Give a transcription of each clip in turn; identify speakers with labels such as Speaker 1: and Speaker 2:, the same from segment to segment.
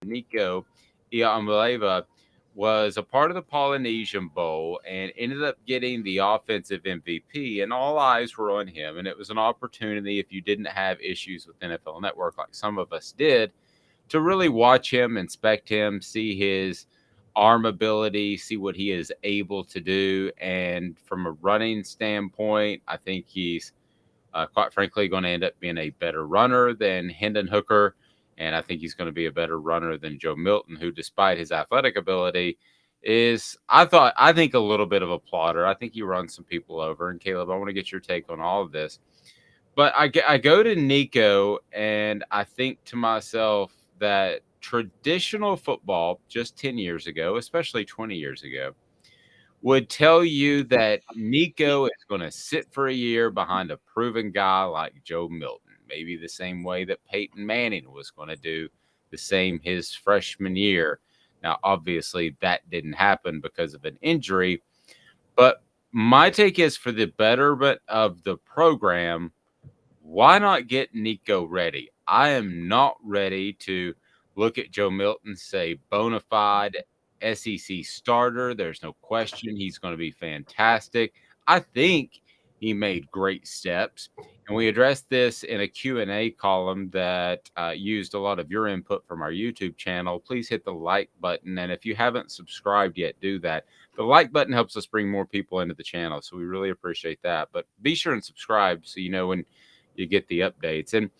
Speaker 1: Nico Iamaleava was a part of the Polynesian Bowl and ended up getting the offensive MVP, and all eyes were on him. And it was an opportunity, if you didn't have issues with NFL Network like some of us did, to really watch him, inspect him, see his arm ability, see what he is able to do. And from a running standpoint, I think he's quite frankly going to end up being a better runner than Hendon Hooker. And I think he's going to be a better runner than Joe Milton, who, despite his athletic ability, I think, a little bit of a plotter. I think he runs some people over. And Caleb, I want to get your take on all of this. But I go to Nico and I think to myself that traditional football just 10 years ago, especially 20 years ago, would tell you that Nico is going to sit for a year behind a proven guy like Joe Milton, maybe the same way that Peyton Manning was going to do the same his freshman year. Now, obviously, that didn't happen because of an injury, but my take is for the betterment of the program, why not get Nico ready? I am not ready to look at Joe Milton, say bona fide SEC starter. There's no question he's going to be fantastic. I think he made great steps. And we addressed this in a Q&A column that used a lot of your input from our YouTube channel. Please hit the like button. And if you haven't subscribed yet, do that. The like button helps us bring more people into the channel. So we really appreciate that. But be sure and subscribe so you know when you get the updates. And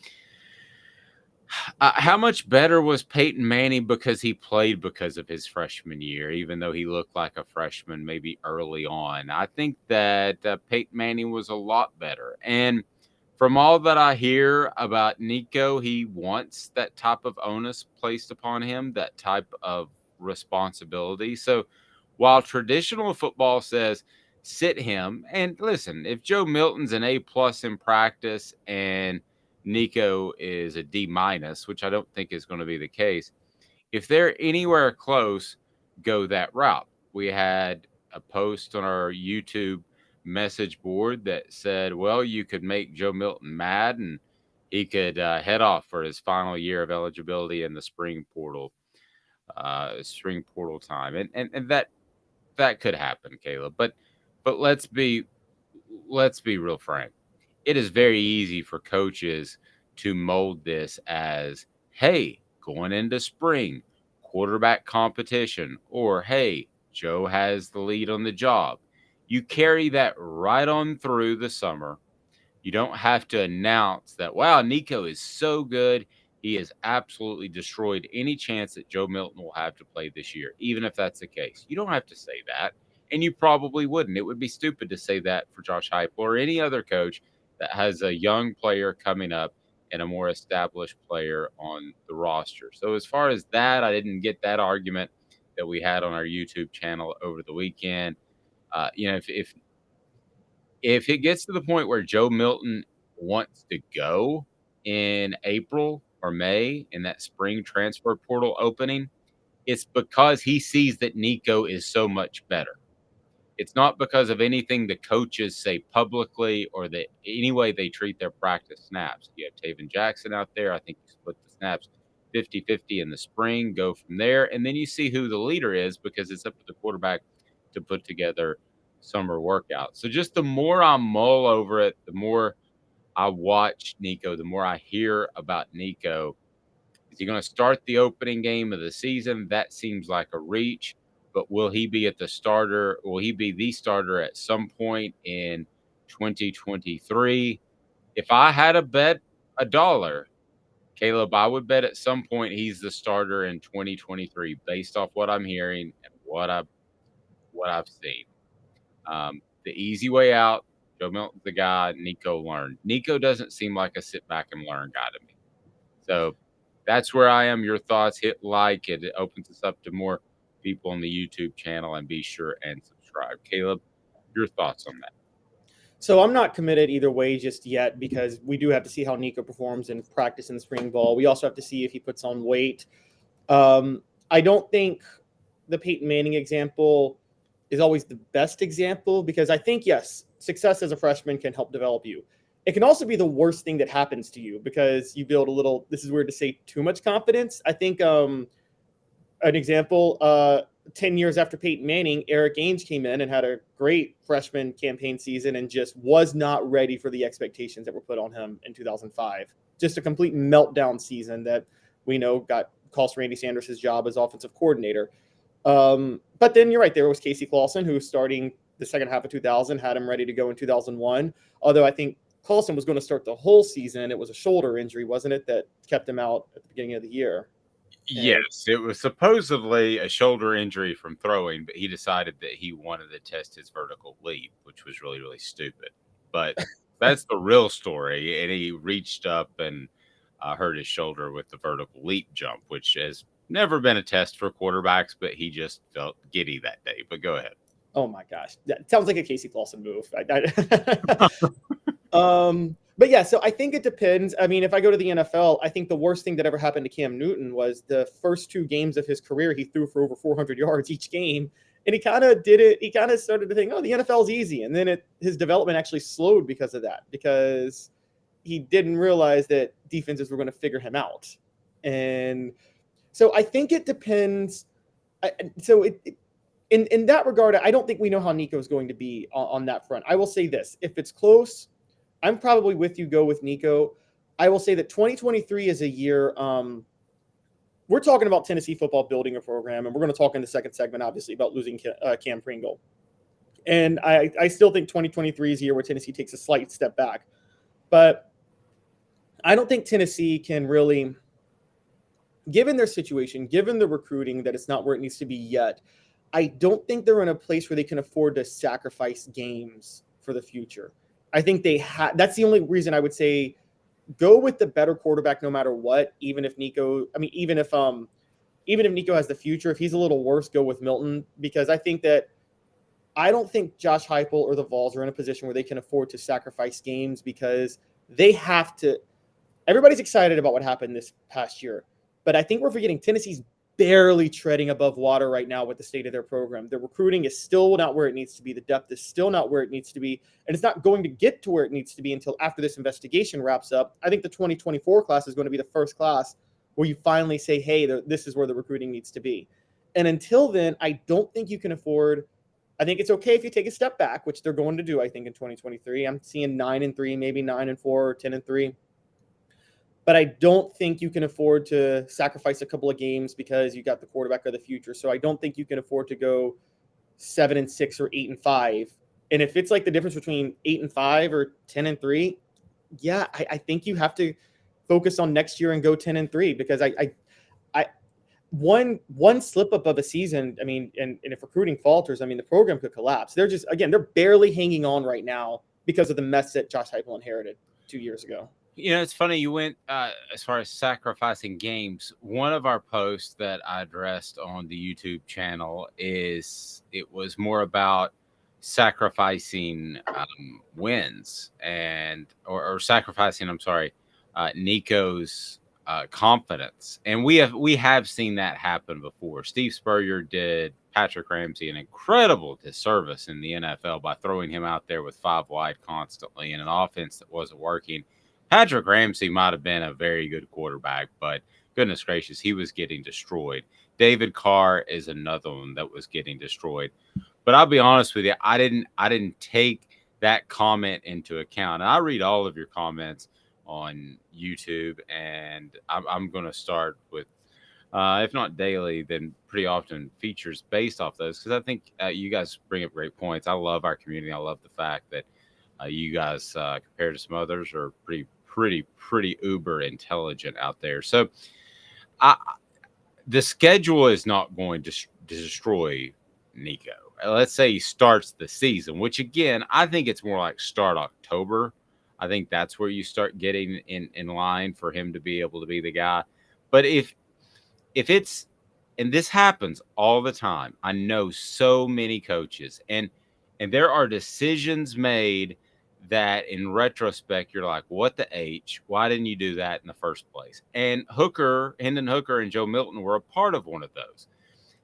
Speaker 1: how much better was Peyton Manning because he played because of his freshman year, even though he looked like a freshman maybe early on? I think that Peyton Manning was a lot better. And from all that I hear about Nico, he wants that type of onus placed upon him, that type of responsibility. So while traditional football says sit him, and listen, if Joe Milton's an A plus in practice and Nico is a D minus, which I don't think is going to be the case, if they're anywhere close, go that route. We had a post on our YouTube message board that said, well, you could make Joe Milton mad and he could head off for his final year of eligibility in the spring portal time. And that could happen, Caleb. But let's be real frank. It is very easy for coaches to mold this as, hey, going into spring, quarterback competition, or hey, Joe has the lead on the job. You carry that right on through the summer. You don't have to announce that, wow, Nico is so good. He has absolutely destroyed any chance that Joe Milton will have to play this year, even if that's the case. You don't have to say that. And you probably wouldn't. It would be stupid to say that for Josh Heupel or any other coach that has a young player coming up and a more established player on the roster. So, as far as that, I didn't get that argument that we had on our YouTube channel over the weekend. If it gets to the point where Joe Milton wants to go in April or May in that spring transfer portal opening, it's because he sees that Nico is so much better. It's not because of anything the coaches say publicly or that any way they treat their practice snaps. You have Taven Jackson out there. I think you split the snaps 50-50 in the spring, go from there. And then you see who the leader is because it's up to the quarterback to put together summer workouts. So just the more I mull over it, the more I watch Nico, the more I hear about Nico. Is he going to start the opening game of the season? That seems like a reach. But will he be at the starter? Will he be the starter at some point in 2023? If I had to bet a dollar, Caleb, I would bet at some point he's the starter in 2023 based off what I'm hearing and what I've seen. The easy way out, Joe Milton's the guy. Nico learned. Nico doesn't seem like a sit back and learn guy to me. So that's where I am. Your thoughts, hit like. It opens us up to more people on the YouTube channel, and be sure and subscribe. Caleb, your thoughts on that?
Speaker 2: So I'm not committed either way just yet because we do have to see how Nico performs in practice in the spring ball. We also have to see if he puts on weight. I don't think the Peyton Manning example is always the best example because I think, yes, success as a freshman can help develop you. It can also be the worst thing that happens to you because you build a little, this is weird to say, too much confidence. I think an example, 10 years after Peyton Manning, Eric Ainge came in and had a great freshman campaign season and just was not ready for the expectations that were put on him in 2005. Just a complete meltdown season that we know cost Randy Sanders his job as offensive coordinator. But then you're right, there was Casey Clawson, who starting the second half of 2000 had him ready to go in 2001. Although I think Clawson was going to start the whole season. It was a shoulder injury, wasn't it, that kept him out at the beginning of the year?
Speaker 1: Yes, it was supposedly a shoulder injury from throwing, but he decided that he wanted to test his vertical leap, which was really, really stupid. But that's the real story. And he reached up and hurt his shoulder with the vertical leap jump, which has never been a test for quarterbacks, but he just felt giddy that day. But go ahead.
Speaker 2: Oh my gosh, that sounds like a Casey Clawson move. But yeah, so I think it depends. I mean, if I go to the NFL, I think the worst thing that ever happened to Cam Newton was the first 2 games of his career, he threw for over 400 yards each game. And he kind of did it. He kind of started to think, oh, the NFL is easy. And then his development actually slowed because of that, because he didn't realize that defenses were going to figure him out. And so I think it depends. In that regard, I don't think we know how Nico is going to be on that front. I will say this. If it's close, I'm probably with you. Go with Nico. I will say that 2023 is a year. We're talking about Tennessee football building a program, and we're going to talk in the second segment, obviously, about losing Cam Pringle. And I still think 2023 is a year where Tennessee takes a slight step back. But I don't think Tennessee can really, given their situation, given the recruiting, that it's not where it needs to be yet, I don't think they're in a place where they can afford to sacrifice games for the future. I think that's the only reason I would say go with the better quarterback no matter what, even if Nico has the future, if he's a little worse, go with Milton, because I don't think Josh Heupel or the Vols are in a position where they can afford to sacrifice games, because they have to. Everybody's excited about what happened this past year, but I think we're forgetting Tennessee's barely treading above water right now with the state of their program. The recruiting is still not where it needs to be. The depth is still not where it needs to be. And it's not going to get to where it needs to be until after this investigation wraps up. I think the 2024 class is going to be the first class where you finally say, hey, this is where the recruiting needs to be. And until then, I don't think you can afford. I think it's okay if you take a step back, which they're going to do, I think, in 2023. I'm seeing 9-3, maybe 9-4 or 10-3. But I don't think you can afford to sacrifice a couple of games because you got the quarterback of the future. So I don't think you can afford to go 7-6 or 8-5. And if it's like the difference between 8-5 or 10-3, yeah, I think you have to focus on next year and go 10-3, because one slip up of a season, I mean, and if recruiting falters, I mean, the program could collapse. They're barely hanging on right now because of the mess that Josh Heupel inherited 2 years ago.
Speaker 1: You know, it's funny you went as far as sacrificing games. One of our posts that I addressed on the YouTube channel it was more about sacrificing wins or sacrificing, Nico's confidence. And we have seen that happen before. Steve Spurrier did Patrick Ramsey an incredible disservice in the NFL by throwing him out there with 5 wide constantly in an offense that wasn't working. Patrick Ramsey might have been a very good quarterback, but goodness gracious, he was getting destroyed. David Carr is another one that was getting destroyed. But I'll be honest with you, I didn't take that comment into account. And I read all of your comments on YouTube, and I'm going to start with, if not daily, then pretty often features based off those, because I think you guys bring up great points. I love our community. I love the fact that you guys, compared to some others, are pretty uber intelligent out there. So the schedule is not going to destroy Nico. Let's say he starts the season, which again, I think it's more like start October. I think that's where you start getting in line for him to be able to be the guy. But if it's, and this happens all the time, I know so many coaches, and there are decisions made that in retrospect, you're like, what the H? Why didn't you do that in the first place? And Hendon Hooker and Joe Milton were a part of one of those.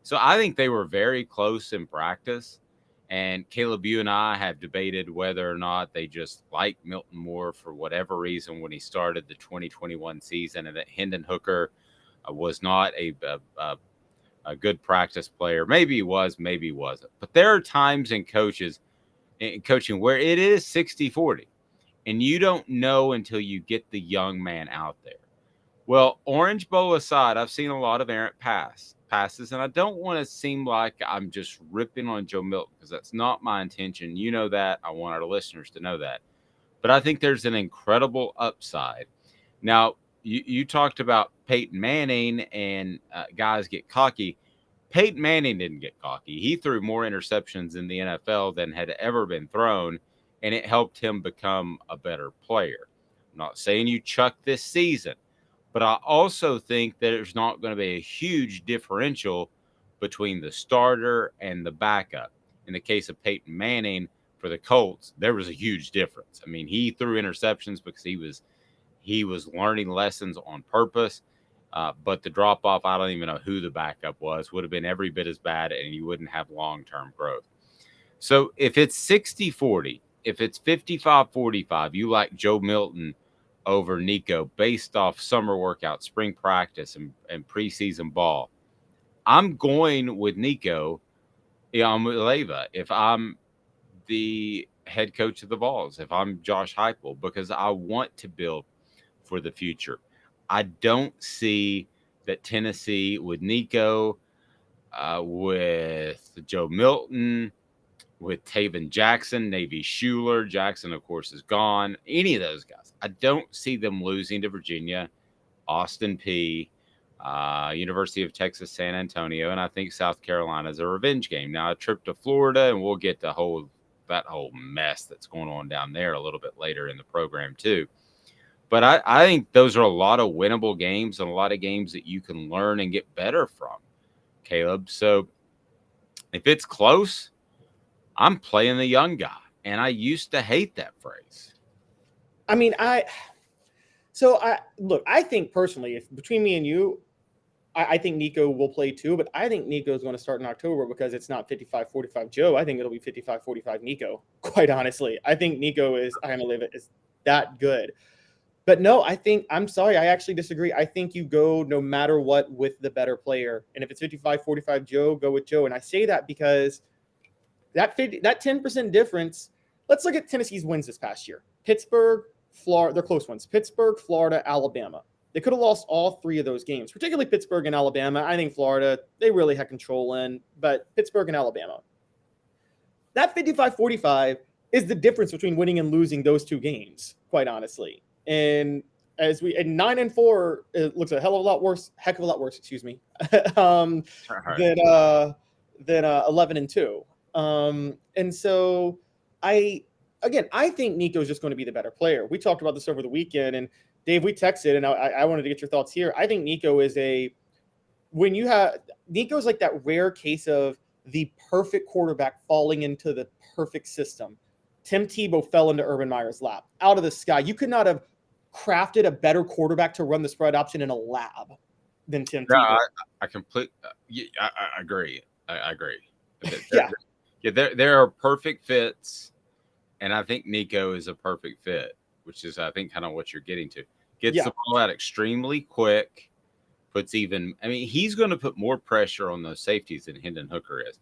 Speaker 1: So I think they were very close in practice. And Caleb, you and I have debated whether or not they just liked Milton more for whatever reason when he started the 2021 season, and that Hendon Hooker was not a a good practice player. Maybe he was, maybe he wasn't. But there are times in coaching where it is 60-40, and you don't know until you get the young man out there. Well, Orange Bowl aside, I've seen a lot of errant passes, and I don't want to seem like I'm just ripping on Joe Milton because that's not my intention. You know that. I want our listeners to know that. But I think there's an incredible upside. Now, you talked about Peyton Manning and guys get cocky. Peyton Manning didn't get cocky. He threw more interceptions in the NFL than had ever been thrown, and it helped him become a better player. I'm not saying you chuck this season, but I also think that there's not going to be a huge differential between the starter and the backup. In the case of Peyton Manning for the Colts, there was a huge difference. I mean, he threw interceptions because he was learning lessons on purpose. But the drop off, I don't even know who the backup was, would have been every bit as bad, and you wouldn't have long-term growth. So if it's 60-40, if it's 55-45, you like Joe Milton over Nico based off summer workout, spring practice, and preseason ball, I'm going with Nico Iamaleava if I'm the head coach of the Vols, if I'm Josh Heupel, because I want to build for the future. I don't see that Tennessee with Nico, with Joe Milton, with Taven Jackson, Navy Schuler. Jackson, of course, is gone. Any of those guys. I don't see them losing to Virginia, Austin Peay, University of Texas, San Antonio, and I think South Carolina is a revenge game. Now, a trip to Florida, and we'll get that whole mess that's going on down there a little bit later in the program too. But I think those are a lot of winnable games and a lot of games that you can learn and get better from, Caleb. So if it's close, I'm playing the young guy. And I used to hate that phrase.
Speaker 2: I mean, I think personally, if between me and you, I think Nico will play too, but I think Nico is going to start in October because it's not 55-45 Joe. I think it'll be 55-45 Nico, quite honestly. I think Nico is that good. But no, I'm sorry, I actually disagree. I think you go no matter what with the better player. And if it's 55-45 Joe, go with Joe. And I say that because that 10% difference, let's look at Tennessee's wins this past year. Pittsburgh, Florida, they're close ones. Pittsburgh, Florida, Alabama. They could have lost all three of those games, particularly Pittsburgh and Alabama. I think Florida, they really had control in, but Pittsburgh and Alabama. That 55-45 is the difference between winning and losing those two games, quite honestly. And as we at 9-4, it looks a heck of a lot worse, excuse me, than 11-2. And so I think Nico's just going to be the better player. We talked about this over the weekend, and Dave, we texted, and I wanted to get your thoughts here. I think Nico is Nico's like that rare case of the perfect quarterback falling into the perfect system. Tim Tebow fell into Urban Meyer's lap out of the sky. You could not have crafted a better quarterback to run the spread option in a lab than Tim Tebow.
Speaker 1: I agree. I agree.
Speaker 2: Yeah.
Speaker 1: There are perfect fits, and I think Nico is a perfect fit, which is, I think, kind of what you're getting to. Gets the ball out extremely quick, he's going to put more pressure on those safeties than Hendon Hooker is.